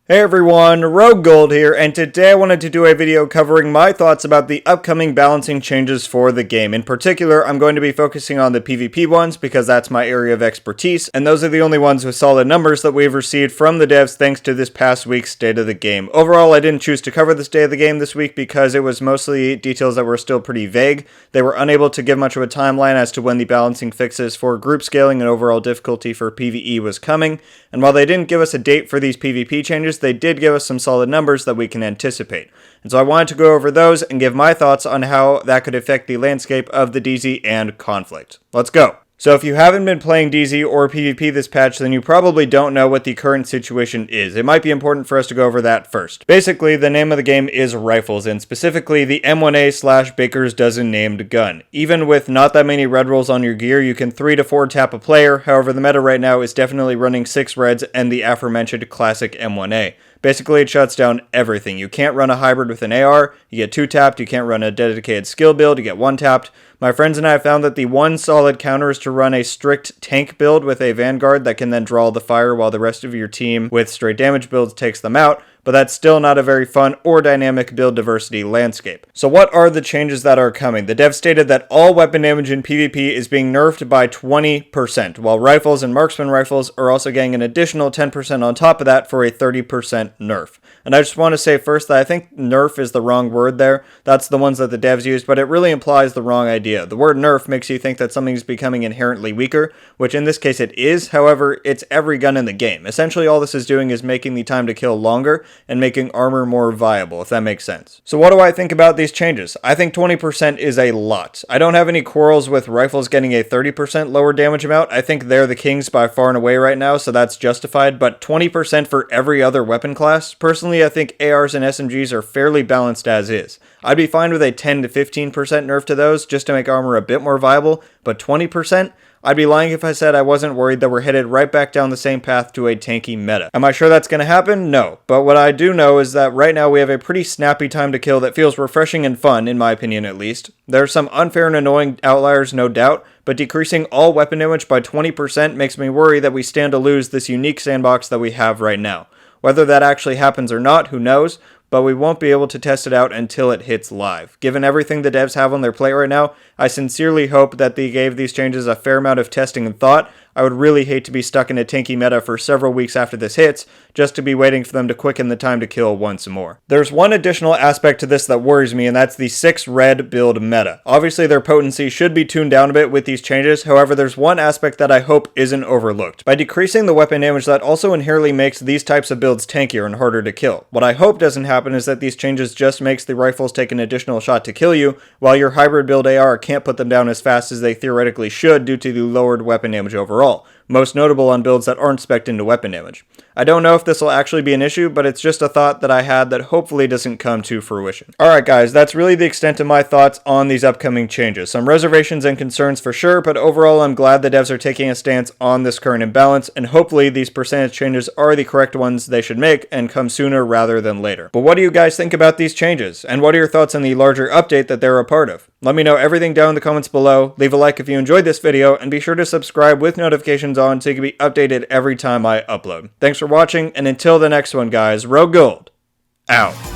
Hey everyone, RogueGold here, and today I wanted to do a video covering my thoughts about the upcoming balancing changes for the game. In particular, I'm going to be focusing on the PvP ones because that's my area of expertise, and those are the only ones with solid numbers that we've received from the devs thanks to this past week's State of the Game. Overall, I didn't choose to cover the State of the Game this week because it was mostly details that were still pretty vague. They were unable to give much of a timeline as to when the balancing fixes for group scaling and overall difficulty for PvE was coming, and while they didn't give us a date for these PvP changes, they did give us some solid numbers that we can anticipate. And so I wanted to go over those and give my thoughts on how that could affect the landscape of the DZ and conflict. Let's go! So if you haven't been playing DZ or PvP this patch, then you probably don't know what the current situation is. It might be important for us to go over that first. Basically, the name of the game is Rifles, and specifically the M1A/Baker's Dozen named gun. Even with not that many red rolls on your gear, you can 3 to 4 tap a player. However, the meta right now is definitely running 6 reds and the aforementioned classic M1A. Basically, it shuts down everything. You can't run a hybrid with an AR, you get 2 tapped, you can't run a dedicated skill build, you get 1 tapped. My friends and I have found that the one solid counter is to run a strict tank build with a Vanguard that can then draw the fire while the rest of your team with straight damage builds takes them out, but that's still not a very fun or dynamic build diversity landscape. So what are the changes that are coming? The dev stated that all weapon damage in PvP is being nerfed by 20%, while rifles and marksman rifles are also getting an additional 10% on top of that for a 30% nerf. And I just want to say first that I think nerf is the wrong word there. That's the ones that the devs used, but it really implies the wrong idea. The word nerf makes you think that something's becoming inherently weaker, which in this case it is. However, it's every gun in the game. Essentially all this is doing is making the time to kill longer and making armor more viable, if that makes sense. So what do I think about these changes? I think 20% is a lot. I don't have any quarrels with rifles getting a 30% lower damage amount. I think they're the kings by far and away right now, so that's justified, but 20% for every other weapon class? Personally, I think ARs and SMGs are fairly balanced as is. I'd be fine with a 10 to 15% nerf to those just to make armor a bit more viable, but 20%? I'd be lying if I said I wasn't worried that we're headed right back down the same path to a tanky meta. Am I sure that's going to happen? No. But what I do know is that right now we have a pretty snappy time to kill that feels refreshing and fun, in my opinion at least. There are some unfair and annoying outliers, no doubt, but decreasing all weapon damage by 20% makes me worry that we stand to lose this unique sandbox that we have right now. Whether that actually happens or not, who knows? But we won't be able to test it out until it hits live. Given everything the devs have on their plate right now, I sincerely hope that they gave these changes a fair amount of testing and thought. I would really hate to be stuck in a tanky meta for several weeks after this hits, just to be waiting for them to quicken the time to kill once more. There's one additional aspect to this that worries me, and that's the 6 red build meta. Obviously their potency should be tuned down a bit with these changes, however there's one aspect that I hope isn't overlooked. By decreasing the weapon damage, that also inherently makes these types of builds tankier and harder to kill. What I hope doesn't happen is that these changes just makes the rifles take an additional shot to kill you, while your hybrid build AR can't put them down as fast as they theoretically should due to the lowered weapon damage overall. Most notable on builds that aren't spec'd into weapon damage. I don't know if this will actually be an issue, but it's just a thought that I had that hopefully doesn't come to fruition. Alright guys, that's really the extent of my thoughts on these upcoming changes. Some reservations and concerns for sure, but overall I'm glad the devs are taking a stance on this current imbalance, and hopefully these percentage changes are the correct ones they should make and come sooner rather than later. But what do you guys think about these changes? And what are your thoughts on the larger update that they're a part of? Let me know everything down in the comments below, leave a like if you enjoyed this video, and be sure to subscribe with notifications on so you can be updated every time I upload. Thanks for watching, and until the next one guys, RogueGold, out.